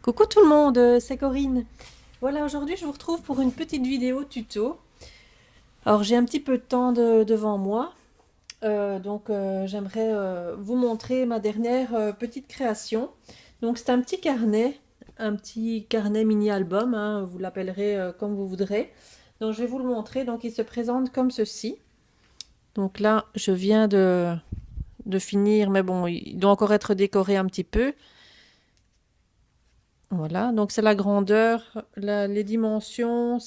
Coucou tout le monde, c'est Corinne. Voilà, aujourd'hui je vous retrouve pour une petite vidéo tuto. Alors j'ai un petit peu de temps devant moi, j'aimerais vous montrer ma dernière petite création. Donc c'est un petit carnet mini-album, hein, vous l'appellerez comme vous voudrez. Donc je vais vous le montrer, donc il se présente comme ceci. Donc là je viens de finir, mais bon, il doit encore être décoré un petit peu. Voilà, donc c'est la grandeur, les dimensions,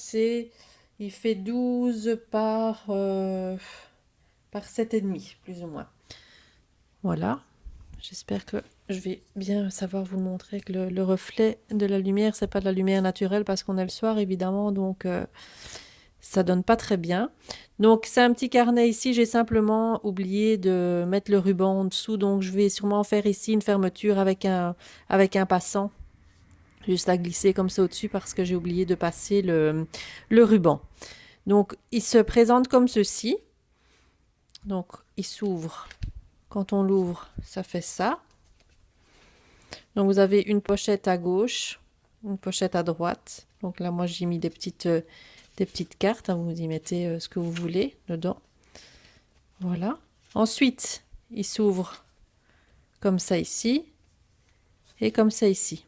il fait 12 par 7,5, plus ou moins. Voilà, j'espère que je vais bien savoir vous montrer que le reflet de la lumière, c'est pas de la lumière naturelle parce qu'on est le soir, évidemment, donc ça donne pas très bien. Donc c'est un petit carnet ici, j'ai simplement oublié de mettre le ruban en dessous, donc je vais sûrement faire ici une fermeture avec un passant. Juste à glisser comme ça au-dessus parce que j'ai oublié de passer le ruban. Donc, il se présente comme ceci. Donc, il s'ouvre. Quand on l'ouvre, ça fait ça. Donc, vous avez une pochette à gauche, une pochette à droite. Donc là, moi, j'ai mis des petites cartes, hein. Vous y mettez ce que vous voulez dedans. Voilà. Ensuite, il s'ouvre comme ça ici et comme ça ici.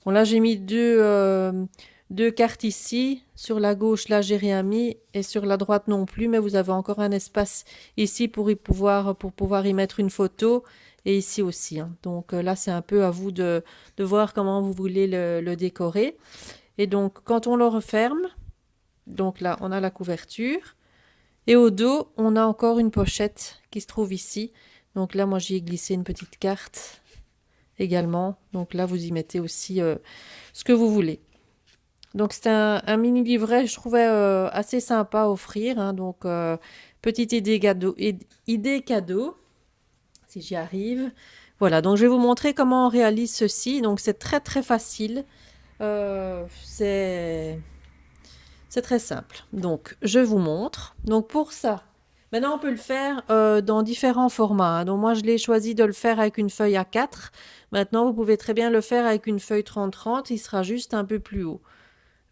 Bon, là, j'ai mis deux cartes ici. Sur la gauche, là, j'ai rien mis. Et sur la droite non plus. Mais vous avez encore un espace ici pour pouvoir y mettre une photo. Et ici aussi, hein. Donc là, c'est un peu à vous de voir comment vous voulez le décorer. Et donc, quand on le referme, donc là, on a la couverture. Et au dos, on a encore une pochette qui se trouve ici. Donc là, moi, j'y ai glissé une petite carte également. Donc là, vous y mettez aussi ce que vous voulez. Donc c'est un mini livret, je trouvais assez sympa à offrir, hein. Donc petite idée cadeau, si j'y arrive. Voilà, donc je vais vous montrer comment on réalise ceci. Donc c'est très très facile. Euh, c'est c'est très simple. Donc je vous montre. Donc pour ça, maintenant on peut le faire dans différents formats, hein. Donc moi je l'ai choisi de le faire avec une feuille A4. Maintenant vous pouvez très bien le faire avec une feuille 30-30, il sera juste un peu plus haut.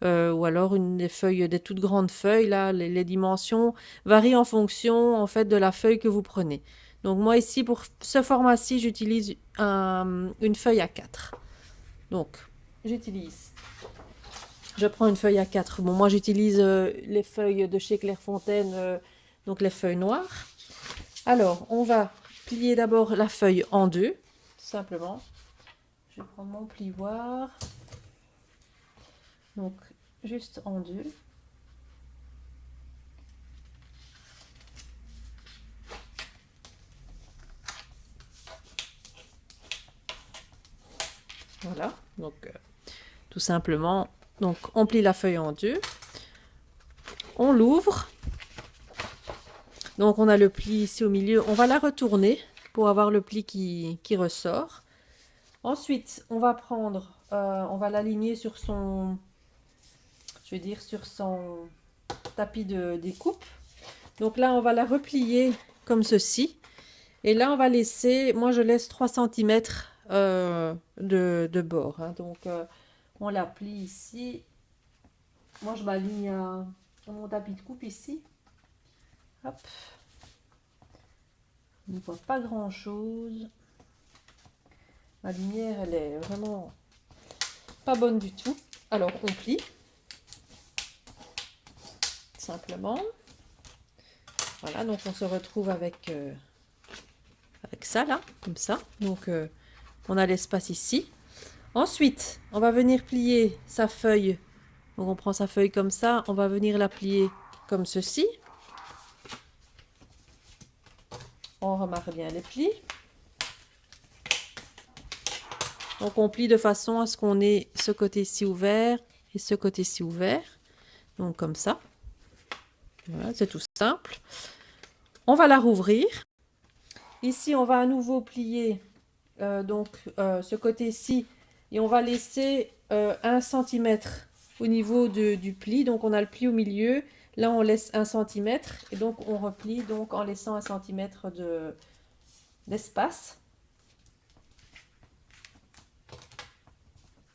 Ou alors des toutes grandes feuilles, là, les dimensions varient en fonction en fait de la feuille que vous prenez. Donc moi ici pour ce format-ci, j'utilise une feuille A4. Donc j'utilise, je prends une feuille A4. Bon, moi j'utilise les feuilles de chez Clairefontaine, donc les feuilles noires. Alors on va plier d'abord la feuille en deux, tout simplement. Je vais prendre mon plioir, donc juste en deux. Voilà, donc tout simplement, donc on plie la feuille en deux, on l'ouvre, donc on a le pli ici au milieu, on va la retourner pour avoir le pli qui ressort. Ensuite, on va l'aligner sur sur son tapis de découpe. Donc là, on va la replier comme ceci. Et là, on va laisser, moi je laisse 3 cm de bord, hein. Donc on la plie ici. Moi, je m'aligne à mon tapis de coupe ici. Hop. On ne voit pas grand-chose. La lumière, elle est vraiment pas bonne du tout. Alors, on plie, simplement. Voilà, donc on se retrouve avec ça, là, comme ça. Donc, on a l'espace ici. Ensuite, on va venir plier sa feuille. Donc, on prend sa feuille comme ça. On va venir la plier comme ceci. On remarque bien les plis. Donc on plie de façon à ce qu'on ait ce côté-ci ouvert et ce côté-ci ouvert. Donc comme ça. Voilà, c'est tout simple. On va la rouvrir. Ici, on va à nouveau plier ce côté-ci et on va laisser 1 cm au niveau du pli. Donc on a le pli au milieu. Là, on laisse 1 cm et donc on replie donc en laissant 1 cm d'espace.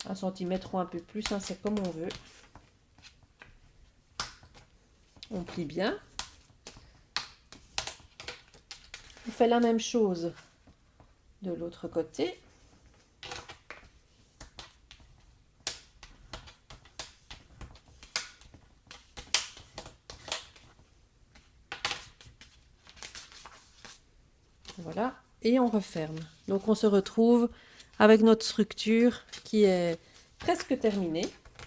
1 centimètre ou un peu plus, hein, c'est comme on veut. On plie bien. On fait la même chose de l'autre côté. Voilà, et on referme. Donc on se retrouve avec notre structure qui est presque terminée.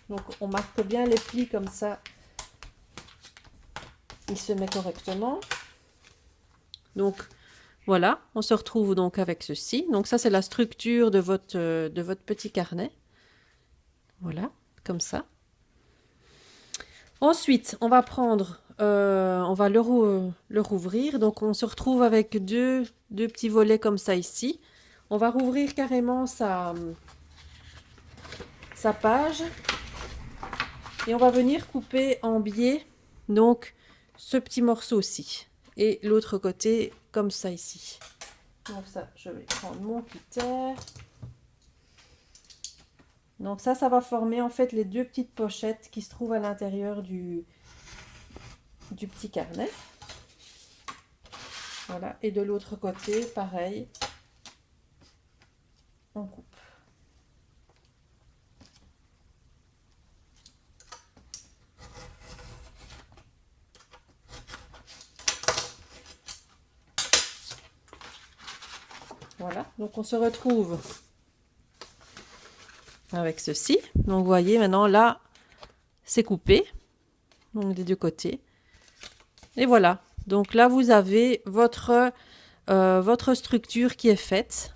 Donc on marque bien les plis comme ça, il se met correctement. Donc voilà, on se retrouve donc avec ceci. Donc ça c'est la structure de votre petit carnet. Voilà, comme ça. Ensuite, on va prendre, on va le rouvrir. Donc on se retrouve avec deux petits volets comme ça ici. On va rouvrir carrément sa page. Et on va venir couper en biais, donc, ce petit morceau-ci. Et l'autre côté, comme ça ici. Donc ça, je vais prendre mon cutter. Donc ça va former en fait les deux petites pochettes qui se trouvent à l'intérieur du petit carnet. Voilà. Et de l'autre côté, pareil, on coupe. Voilà, donc on se retrouve avec ceci. Donc vous voyez maintenant là, c'est coupé, donc des deux côtés. Et voilà, donc là vous avez votre structure qui est faite.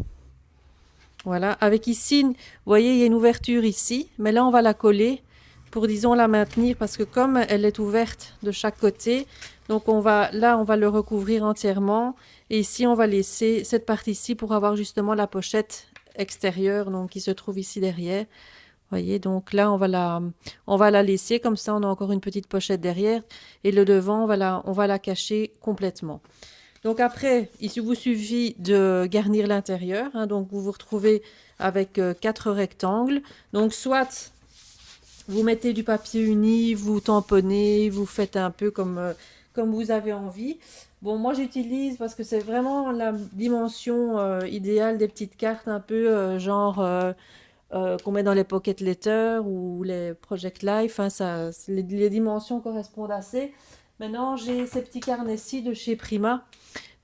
Voilà, avec ici, vous voyez, il y a une ouverture ici, mais là on va la coller pour, disons, la maintenir parce que comme elle est ouverte de chaque côté, donc on va le recouvrir entièrement et ici on va laisser cette partie-ci pour avoir justement la pochette extérieure, donc qui se trouve ici derrière. Vous voyez, donc là on va la laisser comme ça, on a encore une petite pochette derrière et le devant on va la cacher complètement. Donc après, il vous suffit de garnir l'intérieur, hein, donc vous vous retrouvez avec 4 rectangles. Donc soit vous mettez du papier uni, vous tamponnez, vous faites un peu comme vous avez envie. Bon, moi j'utilise parce que c'est vraiment la dimension idéale des petites cartes, un peu qu'on met dans les pocket letters ou les project life. Hein, les dimensions correspondent assez. Maintenant, j'ai ces petits carnets-ci de chez Prima.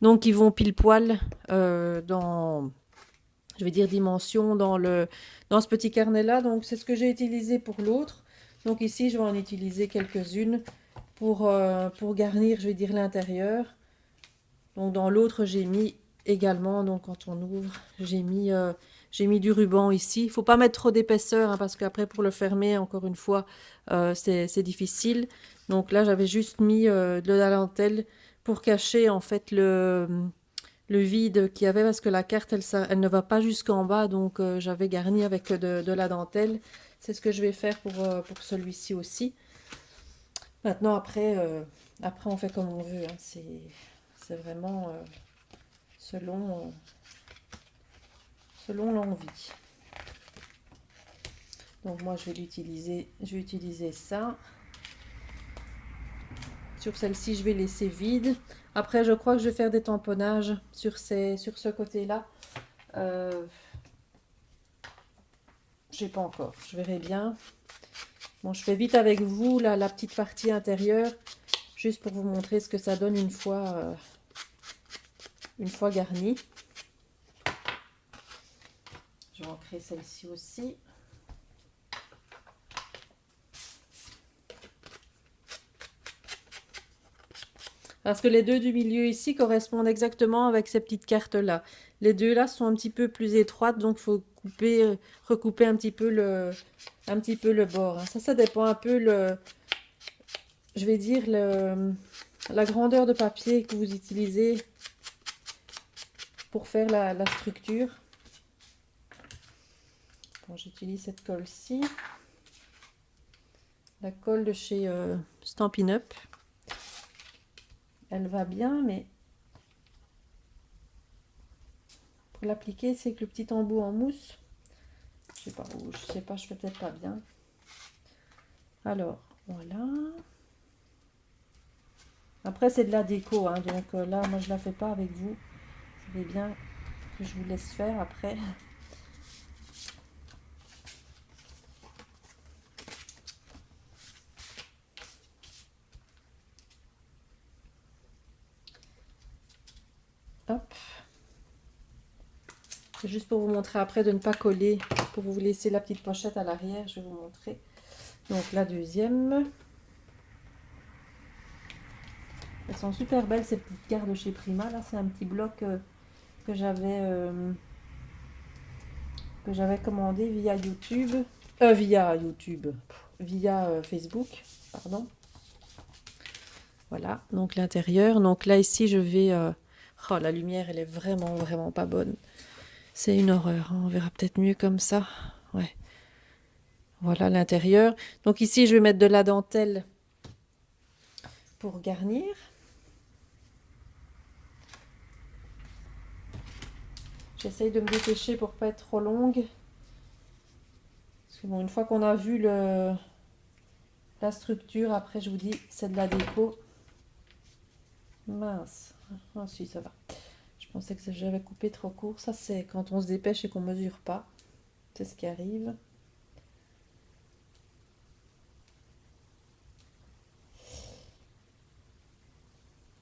Donc, ils vont pile poil dans, je vais dire, dimension dans ce petit carnet-là. Donc, c'est ce que j'ai utilisé pour l'autre. Donc, ici, je vais en utiliser quelques-unes pour garnir, je vais dire, l'intérieur. Donc, dans l'autre, j'ai mis également, donc quand on ouvre, j'ai mis du ruban ici. Il ne faut pas mettre trop d'épaisseur hein, parce qu'après, pour le fermer, encore une fois, c'est difficile. Donc là, j'avais juste mis de la dentelle pour cacher en fait le vide qu'il y avait parce que la carte, elle ne va pas jusqu'en bas. Donc j'avais garni avec de la dentelle. C'est ce que je vais faire pour celui-ci aussi. Maintenant, après, on fait comme on veut. Hein. C'est vraiment selon l'envie. Donc moi, je vais utiliser ça. Sur celle-ci, je vais laisser vide. Après, je crois que je vais faire des tamponnages sur ce côté-là. Je sais pas encore. Je verrai bien. Bon, je fais vite avec vous la petite partie intérieure, juste pour vous montrer ce que ça donne une fois garnie. Je vais en créer celle-ci aussi. Parce que les deux du milieu ici correspondent exactement avec ces petites cartes-là. Les deux là sont un petit peu plus étroites, donc il faut recouper un petit peu le bord. Hein. Ça dépend un peu je vais dire, la grandeur de papier que vous utilisez pour faire la structure. Bon, j'utilise cette colle-ci. La colle de chez Stampin' Up. Elle va bien, mais pour l'appliquer, c'est que le petit embout en mousse. sais pas où, je sais pas, je fais peut-être pas bien. Alors, voilà. Après, c'est de la déco, hein, donc là, moi, je la fais pas avec vous. Vous savez bien que je vous laisse faire après. Hop. C'est juste pour vous montrer après de ne pas coller, pour vous laisser la petite pochette à l'arrière. Je vais vous montrer. Donc, la deuxième. Elles sont super belles, ces petites cartes de chez Prima. Là, c'est un petit bloc que j'avais commandé via YouTube. Via YouTube. Via Facebook. Pardon. Voilà, donc l'intérieur. Donc là, ici, je vais... Oh, la lumière, elle est vraiment, vraiment pas bonne. C'est une horreur, hein. On verra peut-être mieux comme ça. Ouais. Voilà l'intérieur. Donc ici, je vais mettre de la dentelle pour garnir. J'essaye de me dépêcher pour pas être trop longue. Parce que bon, une fois qu'on a vu la structure, après, je vous dis, c'est de la déco. Mince. Ah si, ça va. Je pensais que j'avais coupé trop court. Ça, c'est quand on se dépêche et qu'on mesure pas. C'est ce qui arrive.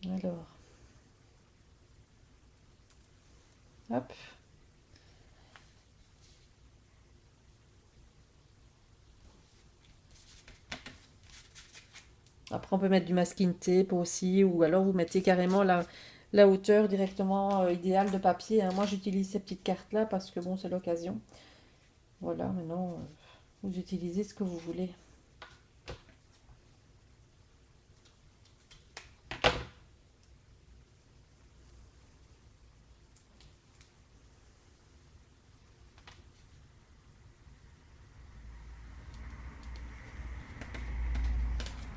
Alors, hop. Après, on peut mettre du masking tape aussi, ou alors vous mettez carrément la hauteur directement idéale de papier, hein. Moi, j'utilise ces petites cartes-là parce que bon, c'est l'occasion. Voilà, maintenant, vous utilisez ce que vous voulez.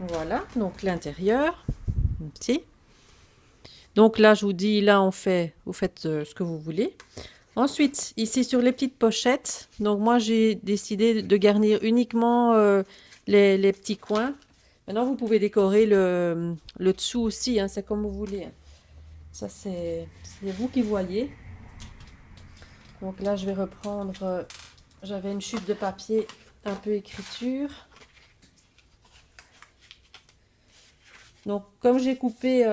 Voilà, donc l'intérieur, petit. Donc là, je vous dis, là, vous faites ce que vous voulez. Ensuite, ici sur les petites pochettes, donc moi j'ai décidé de garnir uniquement les petits coins. Maintenant, vous pouvez décorer le dessous aussi, hein, c'est comme vous voulez, hein. Ça, c'est vous qui voyez. Donc là, je vais reprendre, j'avais une chute de papier un peu écriture. Donc, comme j'ai coupé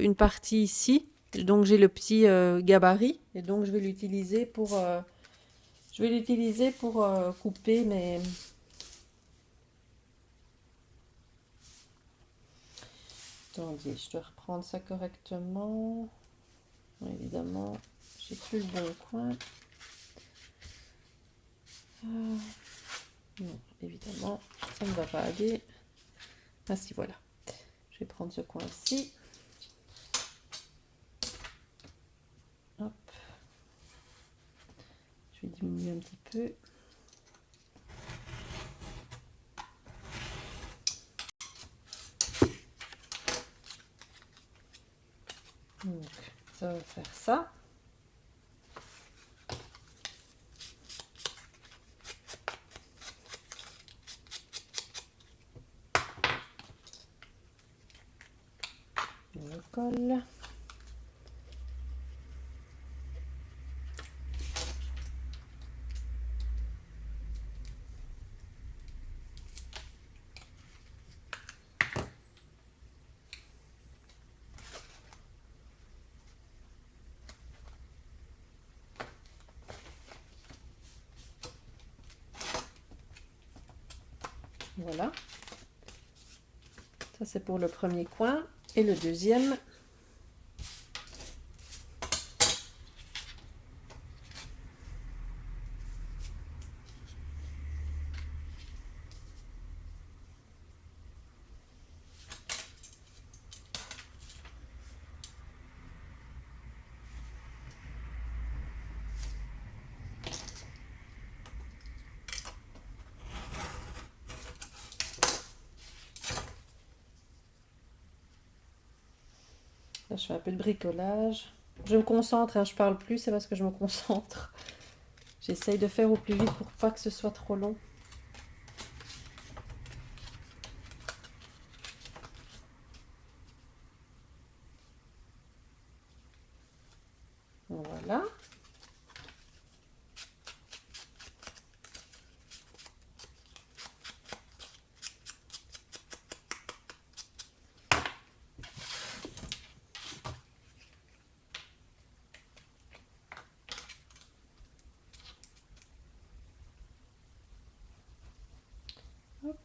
une partie ici, donc j'ai le petit gabarit, et donc je vais l'utiliser pour... couper mes... Attendez, je dois reprendre ça correctement. Évidemment, j'ai plus le bon coin. Non, évidemment, ça ne va pas aller. Ah si, voilà. Je vais prendre ce coin-ci. Hop. Je vais diminuer un petit peu. Donc, ça va faire ça. On colle. Voilà. Ça, c'est pour le premier coin. Et le deuxième. Là, je fais un peu de bricolage. Je me concentre, hein, je parle plus, c'est parce que je me concentre. J'essaye de faire au plus vite pour pas que ce soit trop long. Voilà. Hop.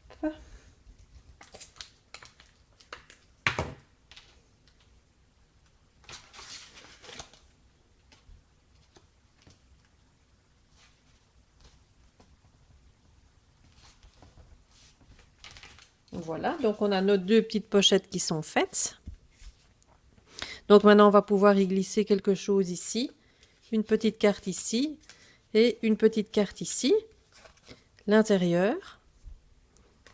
Voilà, donc on a nos deux petites pochettes qui sont faites. Donc maintenant, on va pouvoir y glisser quelque chose ici, une petite carte ici et une petite carte ici, l'intérieur.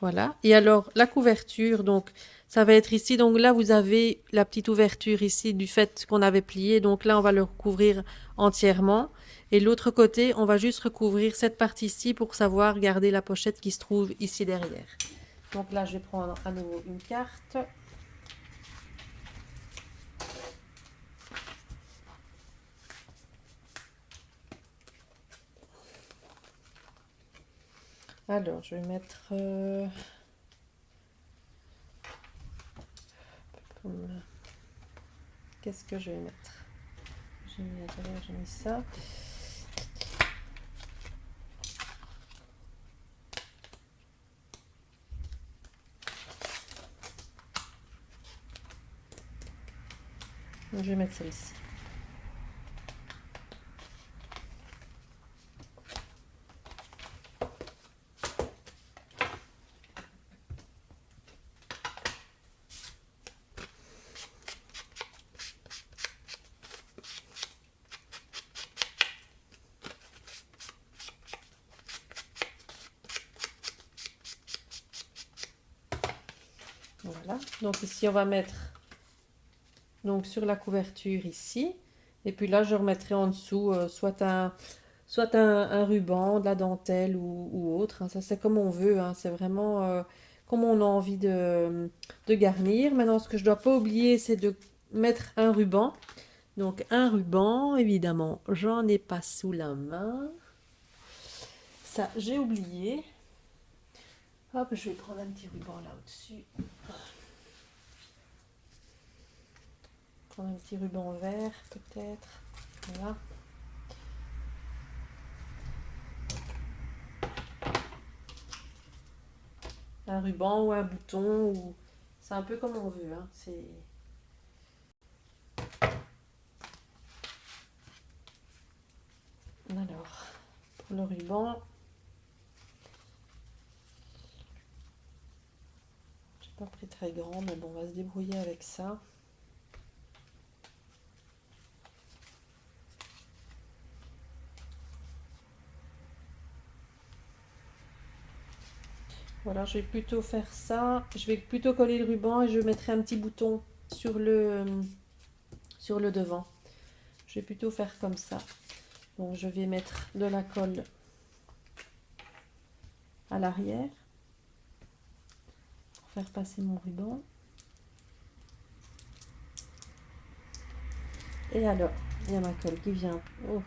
Voilà. Et alors, la couverture, donc, ça va être ici. Donc là, vous avez la petite ouverture ici du fait qu'on avait plié. Donc là, on va le recouvrir entièrement. Et l'autre côté, on va juste recouvrir cette partie-ci pour savoir garder la pochette qui se trouve ici derrière. Donc là, je vais prendre à nouveau une carte. Alors, je vais mettre... qu'est-ce que je vais mettre? J'ai mis à l'intérieur, j'ai mis ça. Je vais mettre celle-ci. Voilà. Donc ici, on va mettre donc sur la couverture ici. Et puis là, je remettrai en dessous soit un ruban, de la dentelle ou autre. Hein. Ça, c'est comme on veut. Hein. C'est vraiment comme on a envie de garnir. Maintenant, ce que je dois pas oublier, c'est de mettre un ruban. Donc, un ruban, évidemment, j'en ai pas sous la main. Ça, j'ai oublié. Hop, je vais prendre un petit ruban là au-dessus. Prendre un petit ruban vert, peut-être. Voilà. Un ruban ou un bouton, ou c'est un peu comme on veut. Hein. C'est... Alors, pour le ruban, j'ai pas pris très grand, mais bon, on va se débrouiller avec ça. Voilà, je vais plutôt faire ça. Je vais plutôt coller le ruban et je mettrai un petit bouton sur le devant. Je vais plutôt faire comme ça. Donc, je vais mettre de la colle à l'arrière pour faire passer mon ruban. Et alors, il y a ma colle qui vient. Oh.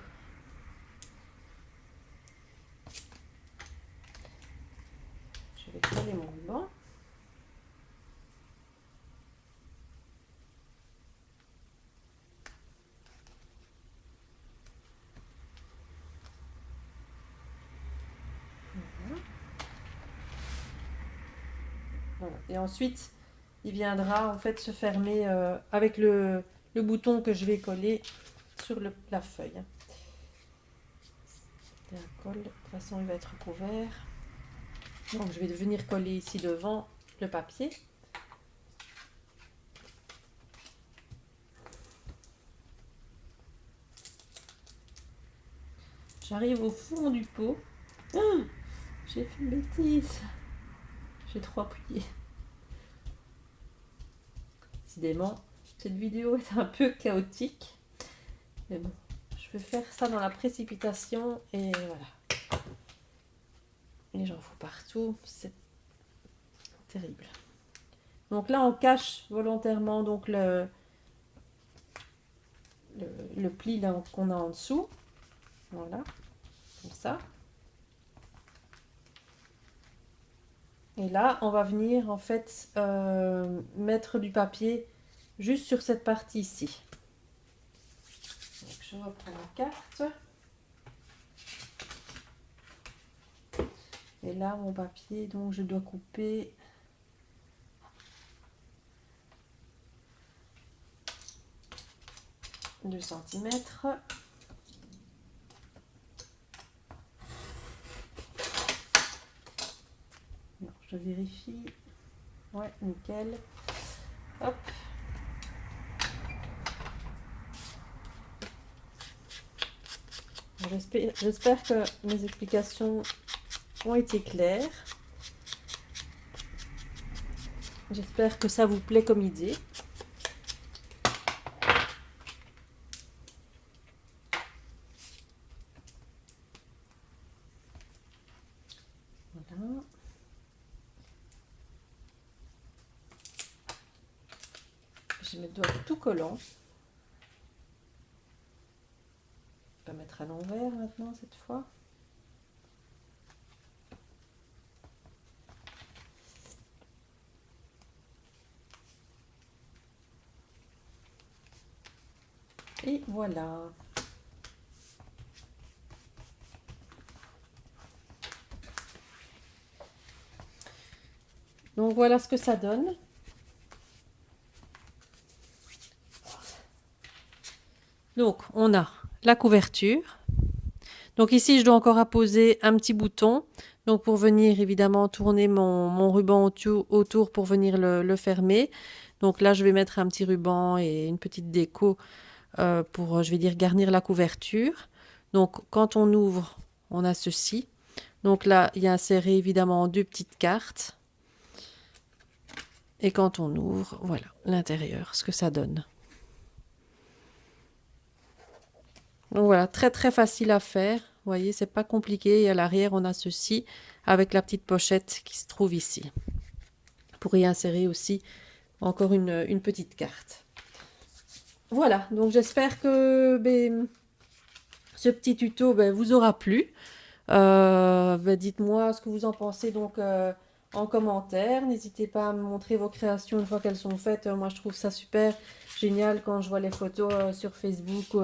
Je vais coller mon ruban. Voilà. Et ensuite, il viendra en fait se fermer avec le bouton que je vais coller sur la feuille. La colle, de toute façon, il va être couvert. Donc, je vais venir coller ici devant le papier. J'arrive au fond du pot. Ah, j'ai fait une bêtise. J'ai trop appuyé. Décidément, cette vidéo est un peu chaotique. Mais bon, je je vais faire ça dans la précipitation et voilà. Et j'en fous partout, c'est terrible. Donc là, on cache volontairement donc le pli qu'on a en dessous. Voilà, comme ça. Et là, on va venir en fait mettre du papier juste sur cette partie ici. Donc, je reprends ma carte. Et là, mon papier, donc je dois couper 2 centimètres. Non, je vérifie. Ouais, nickel. Hop. J'espère que mes explications ont été claires. J'espère que ça vous plaît comme idée. Voilà. J'ai mes doigts tout collants. Je vais mettre à l'envers maintenant cette fois. Et voilà. Donc voilà ce que ça donne. Donc on a la couverture. Donc ici je dois encore apposer un petit bouton. Donc pour venir évidemment tourner mon ruban autour pour venir le fermer. Donc là je vais mettre un petit ruban et une petite déco pour, je vais dire, garnir la couverture. Donc quand on ouvre, on a ceci. Donc là il y a inséré évidemment 2 petites cartes. Et quand on ouvre, voilà l'intérieur, ce que ça donne. Donc voilà, très très facile à faire. Vous voyez, c'est pas compliqué. Et à l'arrière, on a ceci avec la petite pochette qui se trouve ici. Pour y insérer aussi encore une petite carte. Voilà, donc j'espère que ce petit tuto vous aura plu. Dites-moi ce que vous en pensez donc en commentaire. N'hésitez pas à me montrer vos créations une fois qu'elles sont faites. Moi, je trouve ça super génial quand je vois les photos sur Facebook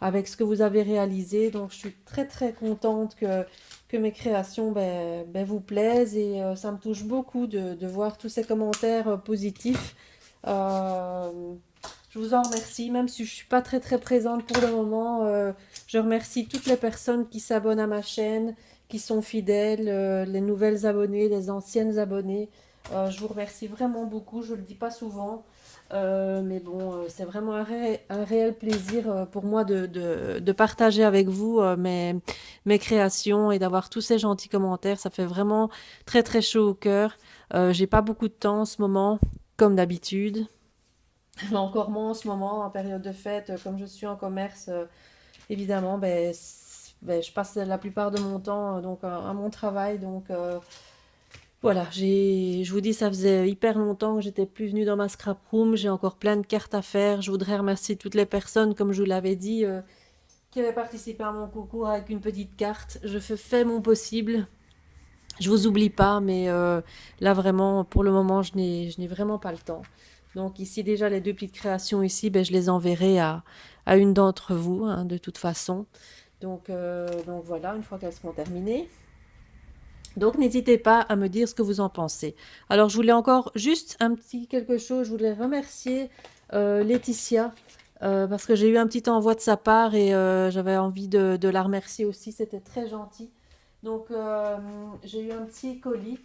avec ce que vous avez réalisé. Donc, je suis très très contente que mes créations vous plaisent et ça me touche beaucoup de voir tous ces commentaires positifs. Je vous en remercie, même si je ne suis pas très très présente pour le moment. Je remercie toutes les personnes qui s'abonnent à ma chaîne, qui sont fidèles, les nouvelles abonnées, les anciennes abonnées. Je vous remercie vraiment beaucoup, je ne le dis pas souvent. Mais bon, c'est vraiment un réel plaisir pour moi de partager avec vous mes créations et d'avoir tous ces gentils commentaires. Ça fait vraiment très très chaud au cœur. J'ai pas beaucoup de temps en ce moment, comme d'habitude. Encore moins en ce moment, en période de fête, comme je suis en commerce, évidemment, je passe la plupart de mon temps donc à mon travail. Donc voilà, je vous dis, ça faisait hyper longtemps que j'étais plus venue dans ma scrap room. J'ai encore plein de cartes à faire. Je voudrais remercier toutes les personnes, comme je vous l'avais dit, qui avaient participé à mon concours avec une petite carte. Je fais mon possible. Je vous oublie pas, mais là vraiment, pour le moment, je n'ai vraiment pas le temps. Donc ici déjà les 2 petites créations ici, je les enverrai à une d'entre vous, hein, de toute façon. Donc voilà, une fois qu'elles seront terminées. Donc n'hésitez pas à me dire ce que vous en pensez. Alors je voulais encore juste un petit quelque chose, je voulais remercier Laetitia parce que j'ai eu un petit envoi de sa part et j'avais envie de la remercier aussi, c'était très gentil. Donc j'ai eu un petit colis.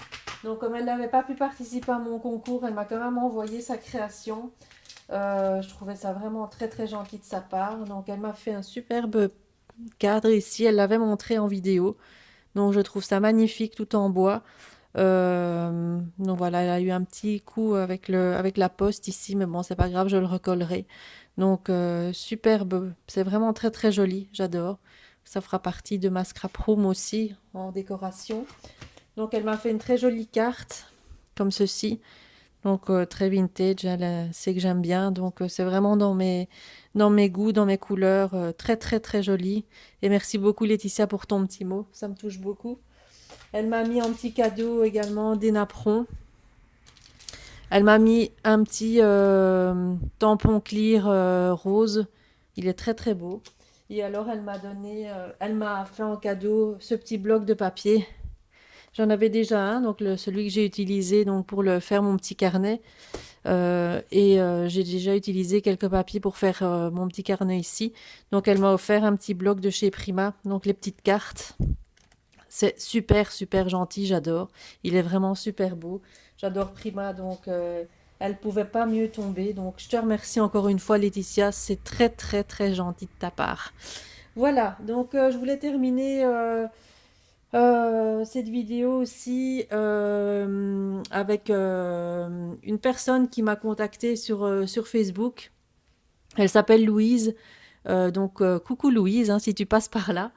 Donc comme elle n'avait pas pu participer à mon concours, elle m'a quand même envoyé sa création. Je trouvais ça vraiment très très gentil de sa part. Donc elle m'a fait un superbe cadre ici, elle l'avait montré en vidéo. Donc je trouve ça magnifique tout en bois. Donc voilà, elle a eu un petit coup avec la poste ici, mais bon, c'est pas grave, je le recollerai. Donc superbe, c'est vraiment très très joli, j'adore. Ça fera partie de ma scrap room aussi en décoration. Donc elle m'a fait une très jolie carte, comme ceci. Donc très vintage, elle sait que j'aime bien. Donc c'est vraiment dans mes goûts, dans mes couleurs, très très très joli. Et merci beaucoup Laetitia pour ton petit mot, ça me touche beaucoup. Elle m'a mis en petit cadeau également des napperons. Elle m'a mis un petit tampon clear rose. Il est très très beau. Et alors elle m'a fait en cadeau ce petit bloc de papier. J'en avais déjà un, donc celui que j'ai utilisé donc pour faire mon petit carnet. J'ai déjà utilisé quelques papiers pour faire mon petit carnet ici. Donc elle m'a offert un petit bloc de chez Prima, donc les petites cartes. C'est super, super gentil, j'adore. Il est vraiment super beau. J'adore Prima, donc elle pouvait pas mieux tomber. Donc je te remercie encore une fois, Laetitia. C'est très, très, très gentil de ta part. Voilà, donc je voulais terminer cette vidéo aussi avec une personne qui m'a contactée sur Facebook. Elle s'appelle Louise. Coucou Louise, hein, si tu passes par là.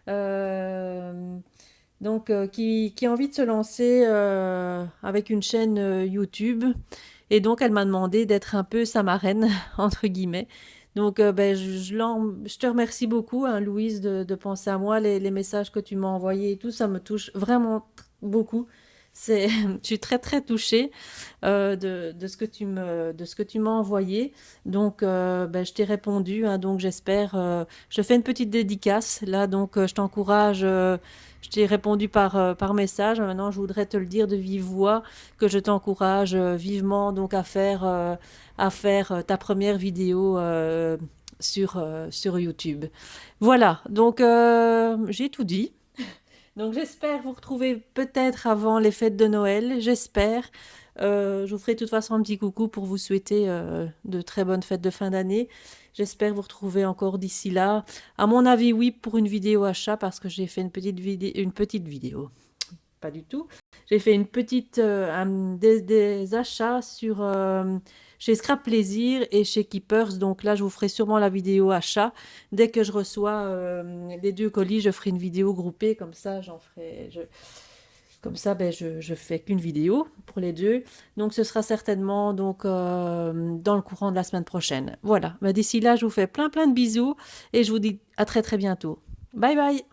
Euh, qui a envie de se lancer avec une chaîne YouTube. Et donc, elle m'a demandé d'être un peu sa marraine, entre guillemets. Donc, je te remercie beaucoup, hein, Louise, de penser à moi. Les messages que tu m'as envoyés et tout, ça me touche vraiment beaucoup. Je suis très, très touchée de ce que tu m'as envoyé. Donc, je t'ai répondu, hein, donc j'espère. Je fais une petite dédicace. Là, donc, je t'encourage. Je t'ai répondu par message. Maintenant, je voudrais te le dire de vive voix que je t'encourage vivement donc à faire ta première vidéo sur YouTube. Voilà, donc j'ai tout dit. Donc j'espère vous retrouver peut-être avant les fêtes de Noël, j'espère. Je vous ferai de toute façon un petit coucou pour vous souhaiter de très bonnes fêtes de fin d'année. J'espère vous retrouver encore d'ici là. À mon avis, oui, pour une vidéo achat parce que j'ai fait une petite vidéo. Pas du tout. J'ai fait des achats chez Scrap Plaisir et chez Keepers. Donc là, je vous ferai sûrement la vidéo achat. Dès que je reçois les deux colis, je ferai une vidéo groupée. Comme ça, je fais qu'une vidéo pour les deux. Donc ce sera certainement dans le courant de la semaine prochaine. Voilà. D'ici là, je vous fais plein plein de bisous et je vous dis à très très bientôt. Bye bye.